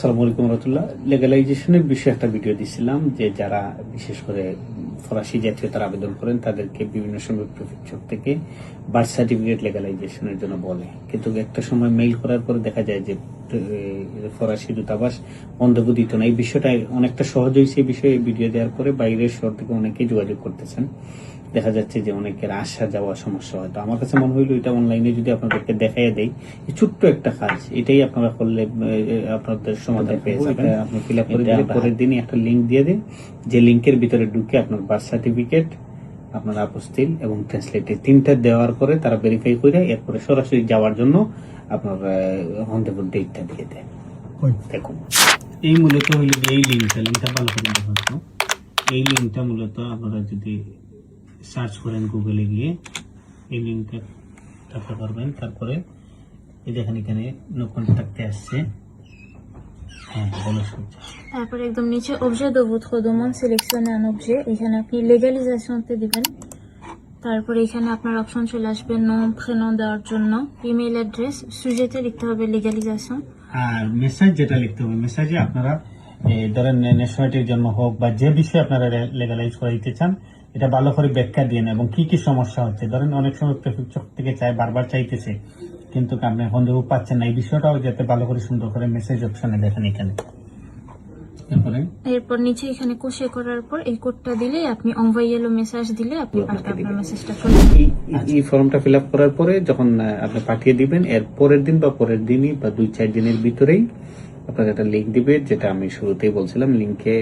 আসসালামু আলাইকুম রহমতুল্লাহ। লেগালাইজেশনের বিষয়ে একটা ভিডিও দিছিলাম যে যারা বিশেষ করে ফরাসি জাতীয়তার আবেদন করেন তাদেরকে বিভিন্ন সময় প্রিফেকচার থেকে বার্থ সার্টিফিকেট লেগালাইজেশনের জন্য বলে, কিন্তু একটা সময় মেইল করার পরে দেখা যায় যে ফরাসি দূতাবাস বন্ধক দিত না। এই বিষয়টা অনেকটা সহজ হয়েছে। এই বিষয়ে ভিডিও দেওয়ার পরে বাইরের শহর থেকে অনেকেই যোগাযোগ করতেছেন। দেখা যাচ্ছে যে অনেকের আসা যাওয়া সমস্যা হয়। তো আমার কাছে মনে হইলো এটা অনলাইনে যদি আপনাদেরকে দেখাই দেই, ছোট্ট একটা কাজ, এটাই আপনারা করলে আপনাদের সমাধান পেয়ে যাবেন। আপনি ফিল আপ করে দিলে পরের দিনই একটা লিঙ্ক দিয়ে দেন, যে লিঙ্কের ভিতরে ঢুকে আপনার বার্থ সার্টিফিকেট, আপনার আপস্তিল এবং ট্রান্সলেটে তিনটা দেওয়ার পরে তারা ভেরিফাই করে এরপরে সরাসরি যাওয়ার জন্য আপনার অন্তর্ভুক্ত ডেটটা দিয়ে দেয়। দেখুন, এই মূলত হইল এই লিঙ্কটা ভালো করে দেখুন। এই লিঙ্কটা মূলত আপনারা যদি সার্চ করেন গুগলে গিয়ে এই লিঙ্কটা টাকা করবেন, তারপরে এই দেখেন এখানে নো কন্টাক্টে আসছে। হ্যাঁ, বলো শুনছি। তারপরে একদম নিচে object de votre demande sélectionner un objet, এখানে আপনি লেগালিজেশনতে দিবেন। তারপরে এখানে আপনার অপশন চলে আসবে নাম প্রেনম দেওয়ার জন্য, ইমেল অ্যাড্রেস, সুজেতে লিখতে হবে লেগালিজেশন। আর মেসেজ যেটা লিখতে হবে, মেসেজে আপনারা ধরেন ন্যাশনালিটির জন্য হোক বা যে বিষয়ে আপনারা লেগালাইজ করে দিতে চান এটা ভালো করে ব্যাখ্যা দিয়ে এবং কি কি সমস্যা হচ্ছে। ধরেন অনেক সময় প্রেফেকচার থেকে চায়, বারবার চাইতেছে কিন্তু আপনি সন্দেহ পাচ্ছেন না, এই বিষয়টাও যাতে ভালো করে সুন্দর করে মেসেজ অপশনে দেখেন এখানে। এরপর নিচে এখানে কোশে করার পর এই কোডটা দিলে আপনি envoyer le মেসেজ দিলে আপনি আপনার মেসেজটা চলে যাবে। এই ফর্মটা ফিল আপ করার পরে যখন আপনি পাঠিয়ে দিবেন, এর পরের দিন বা পরের দিনই বা 2-4 দিনের ভিতরেই আপনার একটা লিঙ্ক দিবে, যেটা আমি শুরুতেই বলছিলাম। লিঙ্কে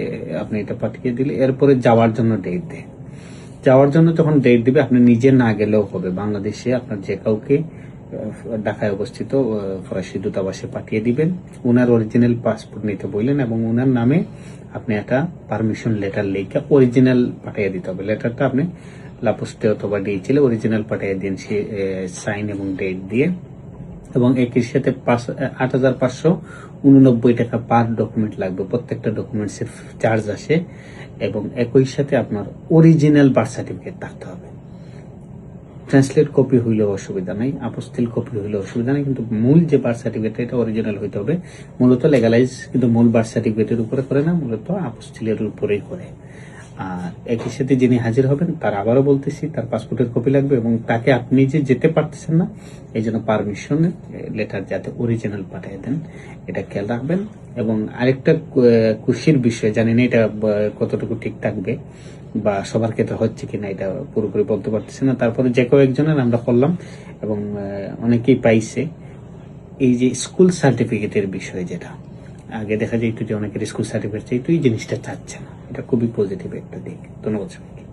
আপনি এটা পাঠিয়ে দিলে এরপরে যাওয়ার জন্য ডেট দেয়। যাওয়ার জন্য যখন ডেট দিবে, আপনি নিজে না গেলেও হবে, বাংলাদেশে আপনার যে কাউকে ঢাকায় অবস্থিত ফরাসি দূতাবাসে পাঠিয়ে দিবেন। ওনার অরিজিনাল পাসপোর্ট নিতে বললেন এবং ওনার নামে আপনি একটা পারমিশন লেটার লিখে অরিজিনাল পাঠিয়ে দিতে হবে। লেটারটা আপনি লাপোস্টে অথবা ডিএইচএলে অরিজিনাল পাঠিয়ে দিন, সে সাইন এবং ডেট দিয়ে। এবং একই সাথে 8,589 টাকা পার ডকুমেন্ট লাগবে। প্রত্যেকটা ডকুমেন্টসের চার্জ আসে এবং একই সাথে আপনার অরিজিনাল বার্থ সার্টিফিকেট থাকতে হবে। ট্রান্সলেট কপি হইলেও অসুবিধা নাই, আপস্তিল কপি হইলেও অসুবিধা নাই, কিন্তু মূল যে বার্থ সার্টিফিকেট এটা অরিজিনাল হইতে হবে। মূলত লেগালাইজ কিন্তু মূল বার্থ সার্টিফিকেটের উপরে করে না, মূলত আপস্তিলের উপরেই করে। আর একই সাথে যিনি হাজির হবেন তার আবারও বলতেছি তার পাসপোর্টের কপি লাগবে এবং তাকে আপনি যে যেতে পারতেছেন না এই জন্য পারমিশন লেটার যাতে অরিজিনাল পাঠিয়ে দেন, এটা খেয়াল রাখবেন। এবং আরেকটা খুশির বিষয়, জানি না এটা কতটুকু ঠিক থাকবে বা সবার ক্ষেত্রে হচ্ছে কিনা এটা পুরোপুরি বলতে পারতেছি না, তারপরে যে কেউ একজনের আমরা করলাম এবং অনেকেই পাইছে। এই যে স্কুল সার্টিফিকেটের বিষয়, যেটা আগে দেখা যায় যে অনেকের স্কুল সার্টিফিকেট চাই, তো এই জিনিসটা চাচ্ছে না, এটা খুবই পজিটিভ একটা দিক। ধন্যবাদ সবাইকে।